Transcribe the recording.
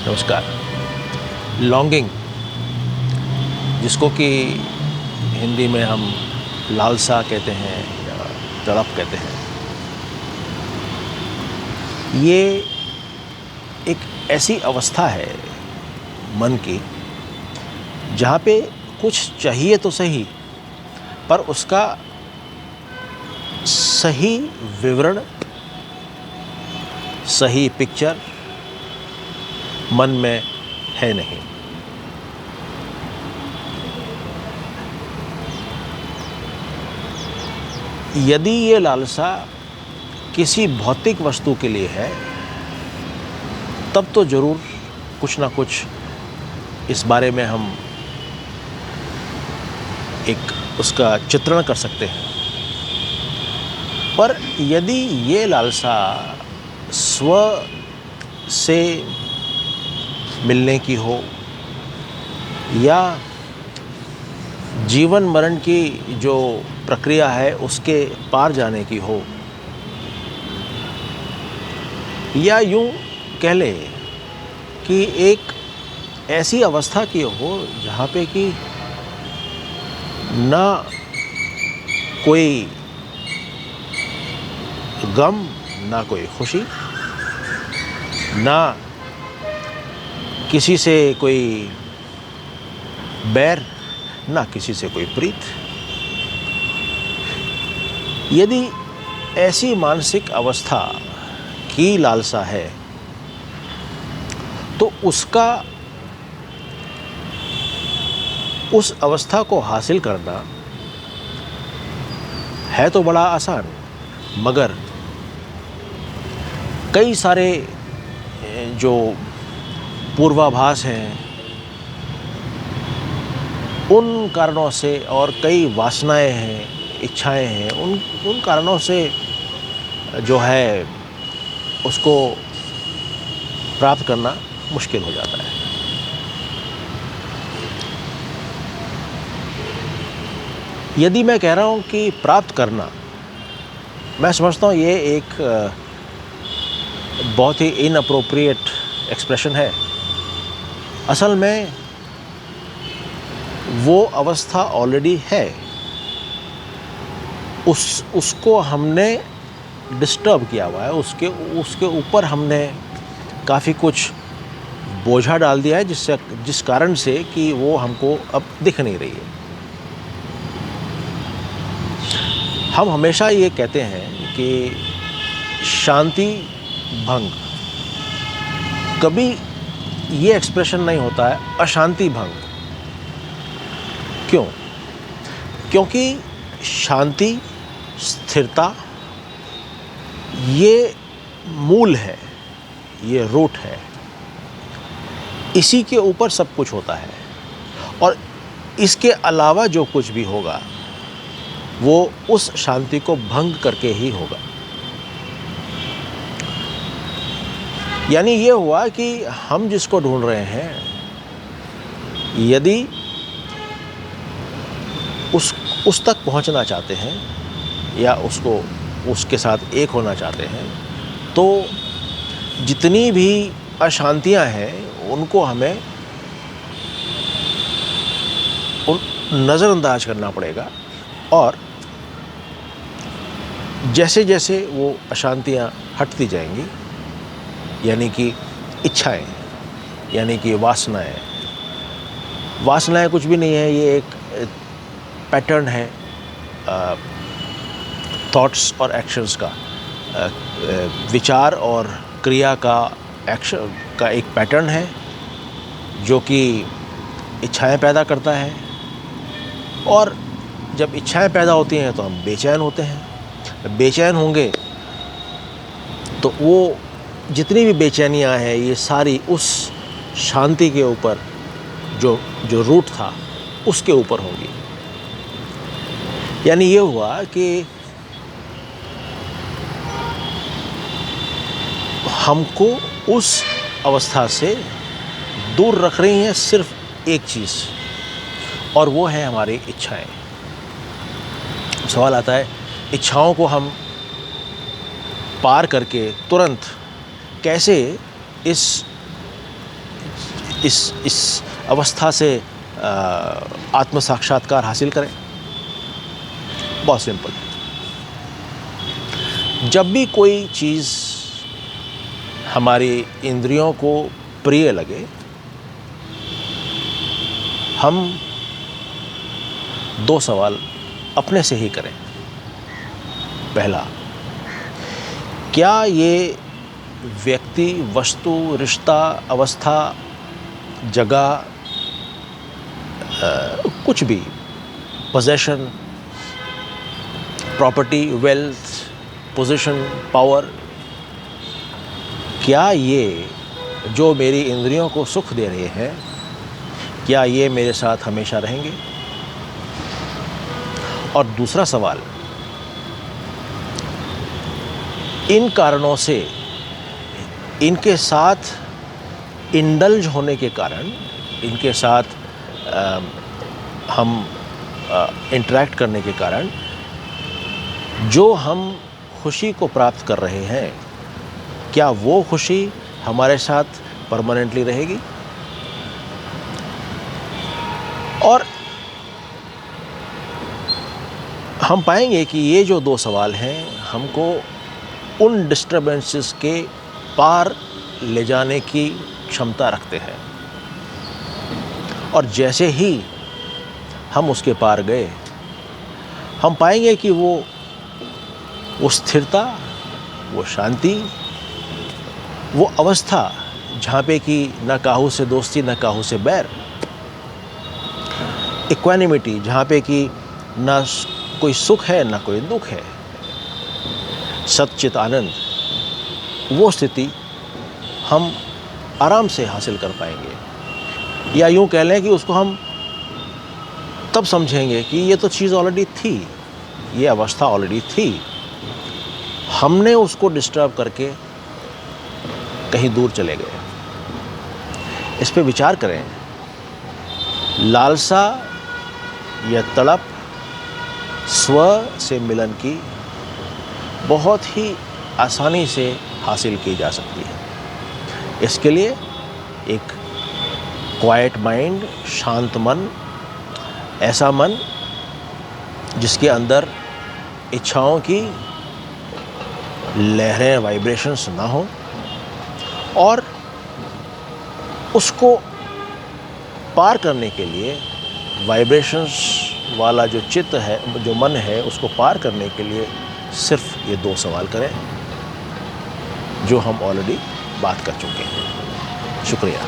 नमस्कार। लॉन्गिंग, जिसको कि हिंदी में हम लालसा कहते हैं या तड़प कहते हैं, ये एक ऐसी अवस्था है मन की जहाँ पे कुछ चाहिए तो सही, पर उसका सही विवरण, सही पिक्चर मन में है नहीं। यदि ये लालसा किसी भौतिक वस्तु के लिए है, तब तो जरूर कुछ ना कुछ इस बारे में हम एक उसका चित्रण कर सकते हैं। पर यदि ये लालसा स्व से मिलने की हो या जीवन मरण की जो प्रक्रिया है उसके पार जाने की हो, या यूं कह ले कि एक ऐसी अवस्था की हो जहाँ पे कि ना कोई गम, ना कोई खुशी, ना किसी से कोई बैर, ना किसी से कोई प्रीत। यदि ऐसी मानसिक अवस्था की लालसा है तो उसका उस अवस्था को हासिल करना है तो बड़ा आसान, मगर कई सारे जो पूर्वाभास हैं उन कारणों से, और कई वासनाएं हैं, इच्छाएं हैं, उन कारणों से जो है उसको प्राप्त करना मुश्किल हो जाता है। यदि मैं कह रहा हूँ कि प्राप्त करना, मैं समझता हूँ ये एक बहुत ही इनअप्रोप्रिएट एक्सप्रेशन है। असल में वो अवस्था ऑलरेडी है, उसको हमने डिस्टर्ब किया हुआ है, उसके ऊपर हमने काफ़ी कुछ बोझा डाल दिया है, जिस कारण से कि वो हमको अब दिख नहीं रही है। हम हमेशा ये कहते हैं कि शांति भंग, कभी ये एक्सप्रेशन नहीं होता है अशांति भंग। क्यों? क्योंकि शांति, स्थिरता ये मूल है, ये रूट है, इसी के ऊपर सब कुछ होता है, और इसके अलावा जो कुछ भी होगा वो उस शांति को भंग करके ही होगा। यानी ये हुआ कि हम जिसको ढूंढ रहे हैं, यदि उस तक पहुंचना चाहते हैं या उसके साथ एक होना चाहते हैं, तो जितनी भी अशांतियां हैं उनको हमें नज़रअंदाज करना पड़ेगा, और जैसे जैसे वो अशांतियां हटती जाएंगी, यानी कि इच्छाएं, यानी कि वासनाएं कुछ भी नहीं है, ये एक पैटर्न है थॉट्स और एक्शंस का, विचार और क्रिया का एक्शन का एक पैटर्न है जो कि इच्छाएं पैदा करता है, और जब इच्छाएं पैदा होती हैं तो हम बेचैन होते हैं। बेचैन होंगे तो वो जितनी भी बेचैनियां हैं ये सारी उस शांति के ऊपर, जो रूट था उसके ऊपर होंगी। यानी ये हुआ कि हमको उस अवस्था से दूर रख रही हैं सिर्फ एक चीज़, और वो है हमारी इच्छाएं। सवाल आता है, इच्छाओं को हम पार करके तुरंत कैसे इस इस अवस्था से आत्म साक्षात्कार हासिल करें? बहुत सिंपल। जब भी कोई चीज़ हमारी इंद्रियों को प्रिय लगे, हम 2 सवाल अपने से ही करें। पहला, क्या ये व्यक्ति, वस्तु, रिश्ता, अवस्था, जगह, कुछ भी, possession, property, wealth, position, power, क्या ये जो मेरी इंद्रियों को सुख दे रहे हैं, क्या ये मेरे साथ हमेशा रहेंगे? और दूसरा सवाल, इन कारणों से, इनके साथ इंडल्ज होने के कारण, इनके साथ हम इंटरैक्ट करने के कारण जो हम खुशी को प्राप्त कर रहे हैं, क्या वो खुशी हमारे साथ परमानेंटली रहेगी? और हम पाएंगे कि ये जो 2 सवाल हैं हमको उन डिस्टर्बेंसेस के पार ले जाने की क्षमता रखते हैं। और जैसे ही हम उसके पार गए, हम पाएंगे कि वो स्थिरता, वो शांति, वो अवस्था जहाँ पे कि न काहू से दोस्ती न काहू से बैर, इक्वानिमिटी जहाँ पे कि न कोई सुख है न कोई दुख है, सच्चित आनंद, वो स्थिति हम आराम से हासिल कर पाएंगे। या यूँ कह लें कि उसको हम तब समझेंगे कि ये तो चीज़ ऑलरेडी थी, ये अवस्था ऑलरेडी थी, हमने उसको डिस्टर्ब करके कहीं दूर चले गए। इस पे विचार करें। लालसा या तड़प स्व से मिलन की बहुत ही आसानी से हासिल की जा सकती है। इसके लिए एक क्वाइट माइंड, शांत मन, ऐसा मन जिसके अंदर इच्छाओं की लहरें, वाइब्रेशंस ना हो, और उसको पार करने के लिए वाइब्रेशंस वाला जो चित्त है, जो मन है, उसको पार करने के लिए सिर्फ ये 2 सवाल करें जो हम ऑलरेडी बात कर चुके हैं। शुक्रिया।